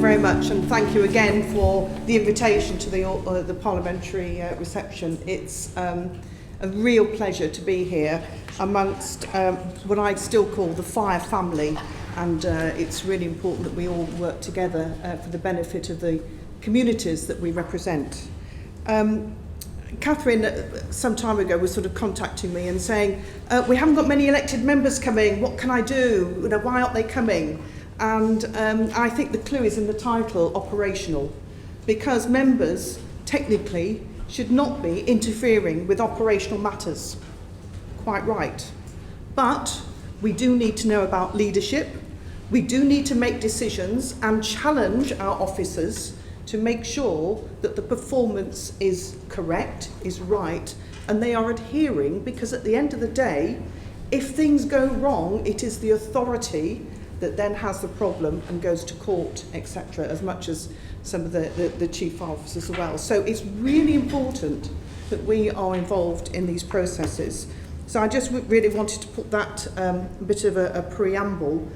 very much, and thank you again for the invitation to the parliamentary reception. It's a real pleasure to be here amongst what I'd still call the Fire family, and it's really important that we all work together for the benefit of the communities that we represent. Catherine, some time ago, was sort of contacting me and saying, we haven't got many elected members coming, what can I do? You know, why aren't they coming? And I think the clue is in the title, operational, because members technically should not be interfering with operational matters. Quite right. But we do need to know about leadership. We do need to make decisions and challenge our officers to make sure that the performance is correct, is right, and they are adhering, because at the end of the day, if things go wrong, it is the authority that then has the problem and goes to court, etc., as much as some of the chief officers as well. So it's really important that we are involved in these processes. So I just really wanted to put that bit of a preamble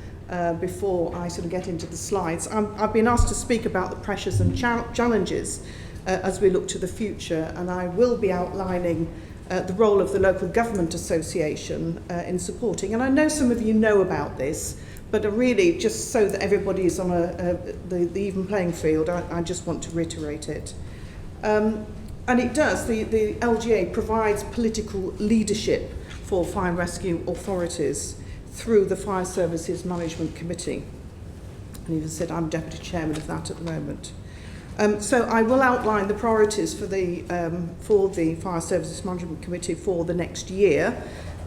before I sort of get into the slides. I've been asked to speak about the pressures and challenges as we look to the future, and I will be outlining the role of the Local Government Association in supporting. And I know some of you know about this, but really, just so that everybody is on the even playing field, I just want to reiterate it. And it does, the LGA provides political leadership for fire and rescue authorities through the Fire Services Management Committee. And even said I'm Deputy Chairman of that at the moment. So I will outline the priorities for the Fire Services Management Committee for the next year.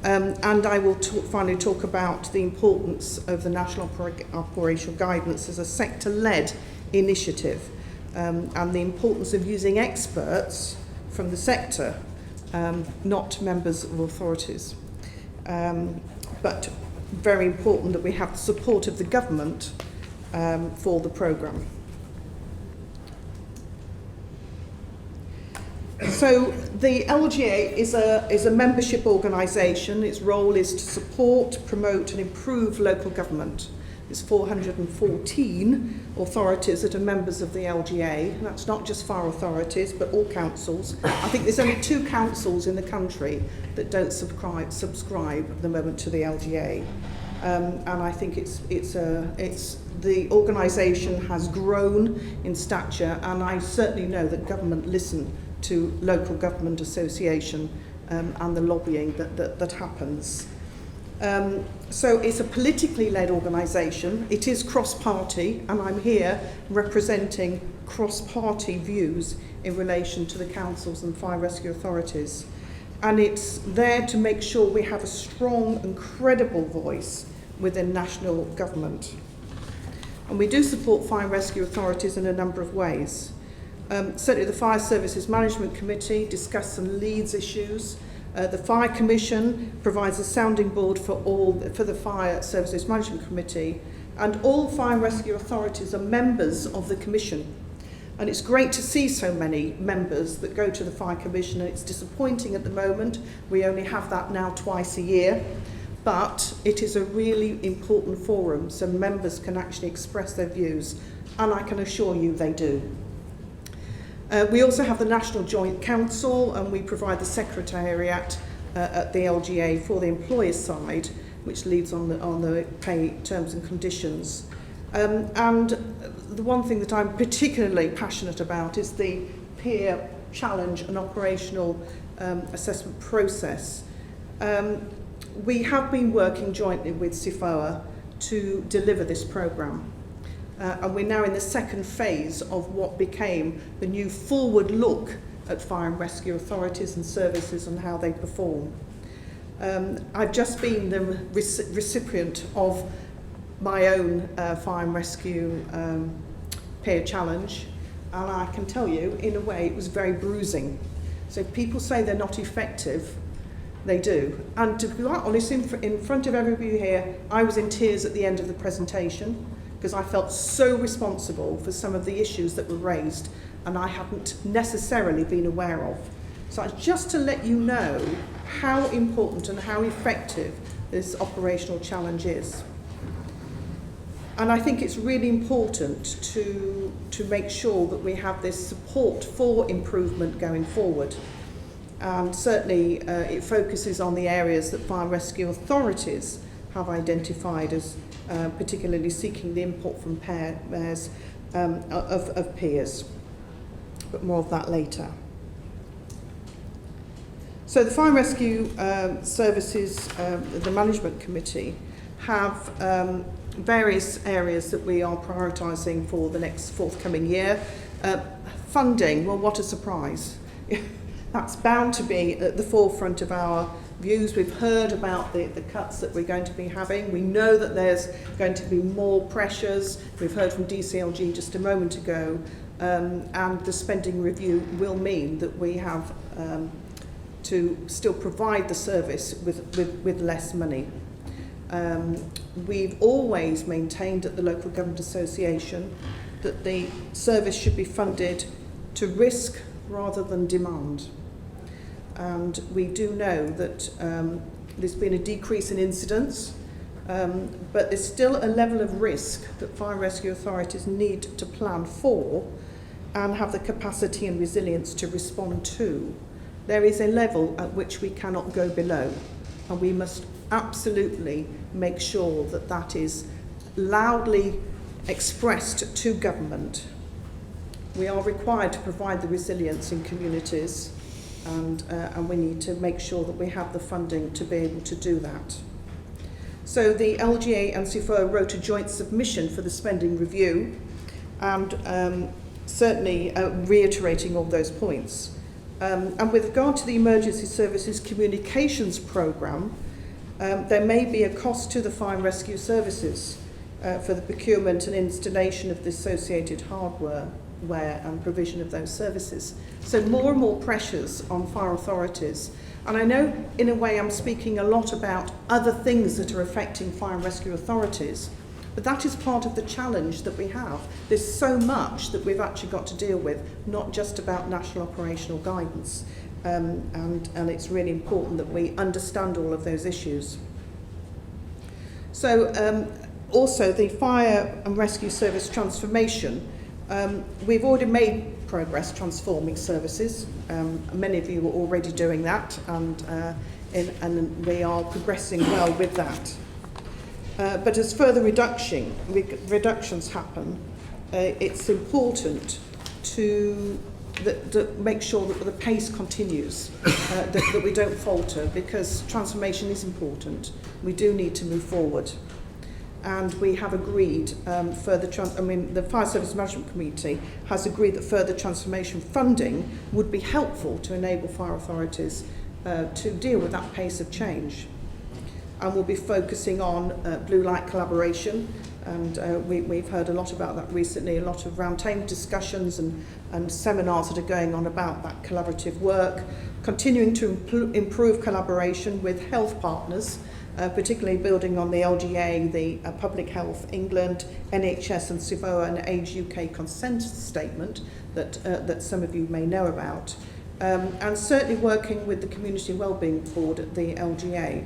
And I will finally talk about the importance of the National Operational Guidance as a sector-led initiative, and the importance of using experts from the sector, not members of authorities. But very important that we have the support of the government for the programme. So the LGA is a membership organisation. Its role is to support, promote and improve local government. There's 414 authorities that are members of the LGA. And that's not just fire authorities, but all councils. I think there's only 2 councils in the country that don't subscribe at the moment to the LGA. And I think it's the organisation has grown in stature, and I certainly know that government listen to local government association and the lobbying that happens. So it's a politically led organisation. It is cross-party, and I'm here representing cross-party views in relation to the councils and fire rescue authorities. And it's there to make sure we have a strong and credible voice within national government. And we do support fire rescue authorities in a number of ways. Certainly the Fire Services Management Committee discusses and leads issues. The Fire Commission provides a sounding board for the Fire Services Management Committee, and all fire rescue authorities are members of the Commission. And it's great to see so many members that go to the Fire Commission, and it's disappointing at the moment. We only have that now twice a year, but it is a really important forum so members can actually express their views, and I can assure you they do. We also have the National Joint Council, and we provide the Secretariat at the LGA for the employer side, which leads on the pay terms and conditions. And the one thing that I'm particularly passionate about is the peer challenge and operational assessment process. We have been working jointly with CFOA to deliver this programme. And we're now in the second phase of what became the new forward look at fire and rescue authorities and services and how they perform. I've just been the recipient of my own fire and rescue peer challenge, and I can tell you, in a way, it was very bruising. So if people say they're not effective, they do. And to be quite honest, in front of everybody here, I was in tears at the end of the presentation, because I felt so responsible for some of the issues that were raised and I hadn't necessarily been aware of. So just to let you know how important and how effective this operational challenge is. And I think it's really important to make sure that we have this support for improvement going forward. And certainly it focuses on the areas that fire and rescue authorities have identified as particularly seeking the input from peers of peers. But more of that later. So the Fire and Rescue Services, the Management Committee, have various areas that we are prioritising for the next forthcoming year. Funding, well, what a surprise. That's bound to be at the forefront of our views. We've heard about the cuts that we're going to be having. We know that there's going to be more pressures. We've heard from DCLG just a moment ago, and the spending review will mean that we have to still provide the service with less money. We've always maintained at the Local Government Association that the service should be funded to risk rather than demand. And we do know that there's been a decrease in incidents, but there's still a level of risk that fire and rescue authorities need to plan for and have the capacity and resilience to respond to. There is a level at which we cannot go below, and we must absolutely make sure that that is loudly expressed to government. We are required to provide the resilience in communities, and we need to make sure that we have the funding to be able to do that. So the LGA and CFO wrote a joint submission for the spending review, and certainly reiterating all those points. And with regard to the Emergency Services Communications Programme, there may be a cost to the fire and rescue services for the procurement and installation of the associated hardware and provision of those services. So more and more pressures on fire authorities. And I know in a way I'm speaking a lot about other things that are affecting fire and rescue authorities, but that is part of the challenge that we have. There's so much that we've actually got to deal with, not just about national operational guidance. And it's really important that we understand all of those issues. So also the fire and rescue service transformation. We've already made progress transforming services. Many of you are already doing that, and we are progressing well with that. But as further reductions happen, it's important to make sure that the pace continues, that we don't falter, because transformation is important. We do need to move forward. And we have agreed the Fire Service Management Committee has agreed that further transformation funding would be helpful to enable fire authorities to deal with that pace of change. And we'll be focusing on blue light collaboration, and we've heard a lot about that recently, a lot of roundtable discussions and seminars that are going on about that collaborative work, continuing to improve collaboration with health partners, particularly building on the LGA, the Public Health England, NHS and CIVOA and Age UK consent statement that some of you may know about, and certainly working with the Community Wellbeing Board at the LGA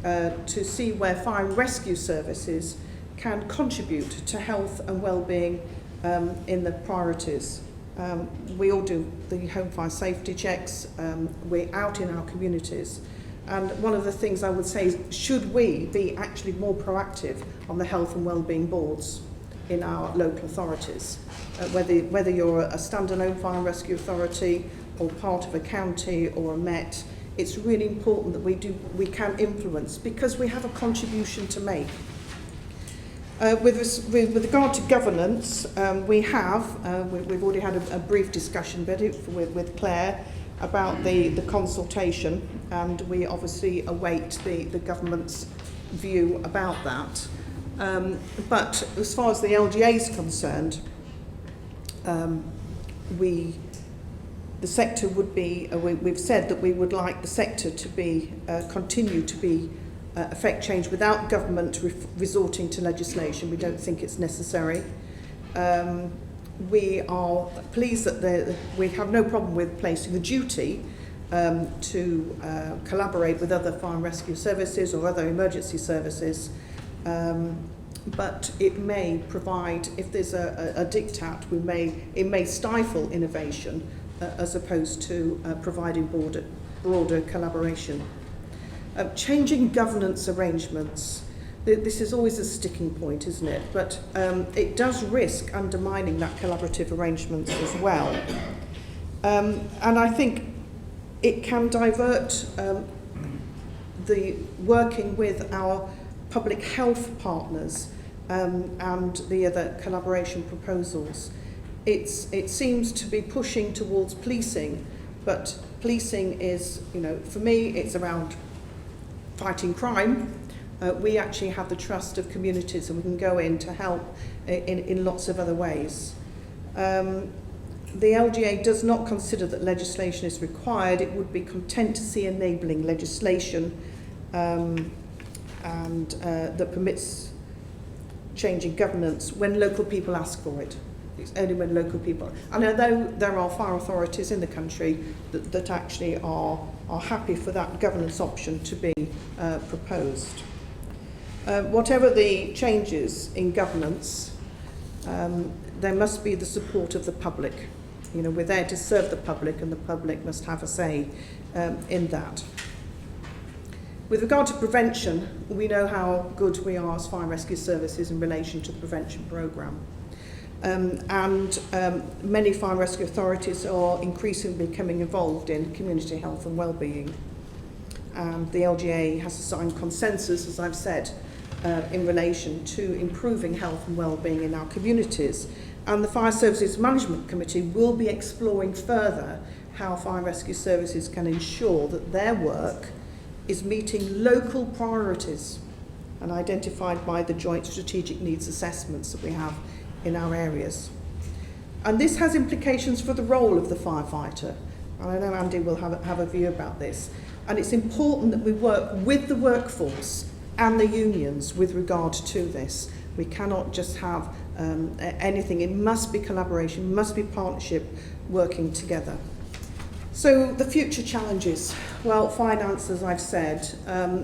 to see where fire and rescue services can contribute to health and wellbeing in the priorities. We all do the home fire safety checks, we're out in our communities. And one of the things I would say is, should we be actually more proactive on the health and wellbeing boards in our local authorities? Whether you're a standalone fire and rescue authority or part of a county or a Met, it's really important that we can influence, because we have a contribution to make. With regard to governance, we've already had a brief discussion with Cllr about the consultation, and we obviously await the government's view about that. But as far as the LGA is concerned, the sector would be, we've said that we would like the sector to be continue to be affect change without government resorting to legislation. We don't think it's necessary. We are pleased that we have no problem with placing the duty to collaborate with other fire and rescue services or other emergency services but it may provide, if there's a diktat, it may stifle innovation as opposed to providing broader collaboration. Changing governance arrangements. This is always a sticking point, isn't it? But it does risk undermining that collaborative arrangements as well. And I think it can divert the working with our public health partners and the other collaboration proposals. It seems to be pushing towards policing, but policing is, for me, it's around fighting crime. We actually have the trust of communities, and we can go in to help in lots of other ways. The LGA does not consider that legislation is required. It would be content to see enabling legislation that permits changing governance when local people ask for it. It's only when local people. And although there are fire authorities in the country that actually are happy for that governance option to be proposed. Whatever the changes in governance, there must be the support of the public. We're there to serve the public, and the public must have a say in that. With regard to prevention, we know how good we are as fire and rescue services in relation to the prevention programme. Many fire and rescue authorities are increasingly becoming involved in community health and wellbeing. And the LGA has a signed consensus, as I've said, in relation to improving health and wellbeing in our communities. And the Fire Services Management Committee will be exploring further how fire and rescue services can ensure that their work is meeting local priorities and identified by the joint strategic needs assessments that we have in our areas. And this has implications for the role of the firefighter. And I know Andy will have a view about this. And it's important that we work with the workforce and the unions with regard to this. We cannot just have anything. It must be collaboration, must be partnership, working together. So the future challenges. Well, finance, as I've said,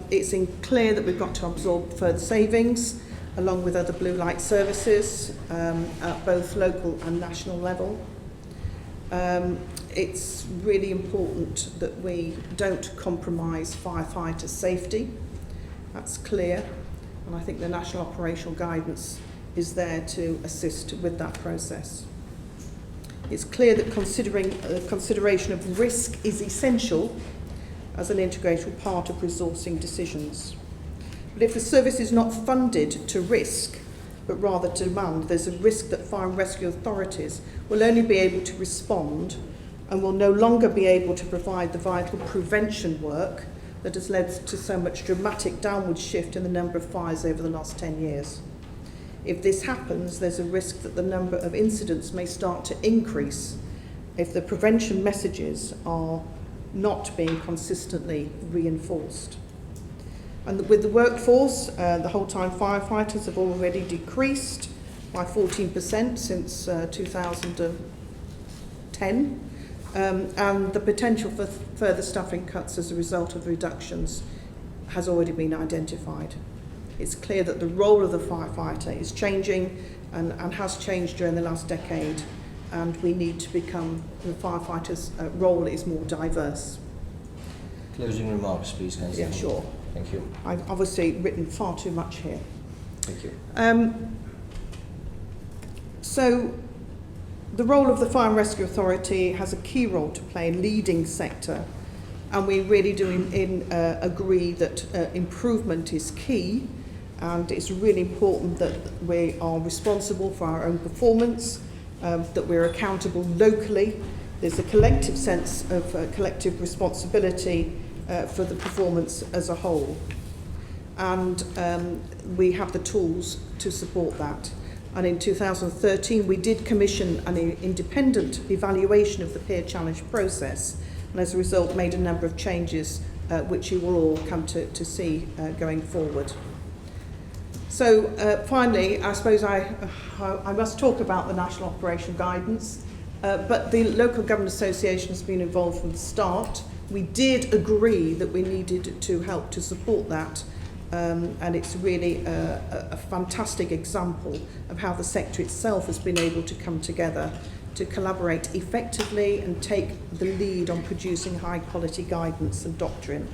it's clear that we've got to absorb further savings along with other blue light services at both local and national level. It's really important that we don't compromise firefighter safety. That's clear, and I think the National Operational Guidance is there to assist with that process. It's clear that consideration of risk is essential as an integral part of resourcing decisions. But if the service is not funded to risk, but rather to demand, there's a risk that fire and rescue authorities will only be able to respond and will no longer be able to provide the vital prevention work that has led to so much dramatic downward shift in the number of fires over the last 10 years. If this happens, there's a risk that the number of incidents may start to increase if the prevention messages are not being consistently reinforced. And with the workforce, the whole-time firefighters have already decreased by 14% since 2010, and the potential for further staffing cuts as a result of reductions has already been identified. It's clear that the role of the firefighter is changing and has changed during the last decade, and we need to become, the firefighter's role is more diverse. Closing remarks, please, Nancy. Yeah, sure. Thank you. I've obviously written far too much here. Thank you. So the role of the Fire and Rescue Authority has a key role to play in leading sector, and we really do agree that improvement is key, and it's really important that we are responsible for our own performance, that we're accountable locally. There's a collective sense of collective responsibility for the performance as a whole, and we have the tools to support that. And in 2013 we did commission an independent evaluation of the peer challenge process, and as a result made a number of changes which you will all come to see going forward. So finally, I suppose I must talk about the National Operational Guidance, but the Local Government Association has been involved from the start. We did agree that we needed to help to support that, and it's really a fantastic example of how the sector itself has been able to come together to collaborate effectively and take the lead on producing high quality guidance and doctrine.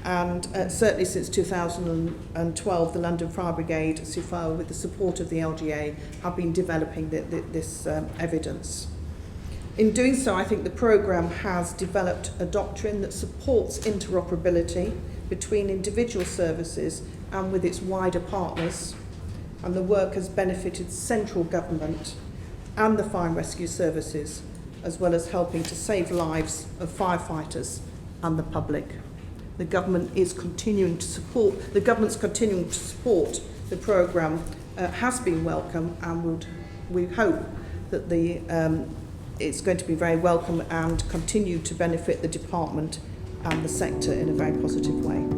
And certainly since 2012, the London Fire Brigade, SUFA, with the support of the LGA, have been developing this evidence. In doing so, I think the programme has developed a doctrine that supports interoperability between individual services and with its wider partners, and the work has benefited central government and the fire and rescue services, as well as helping to save lives of firefighters and the public. The government is continuing to support, the government's continuing to support the programme has been welcome, and we hope that it's going to be very welcome and continue to benefit the department and the sector in a very positive way.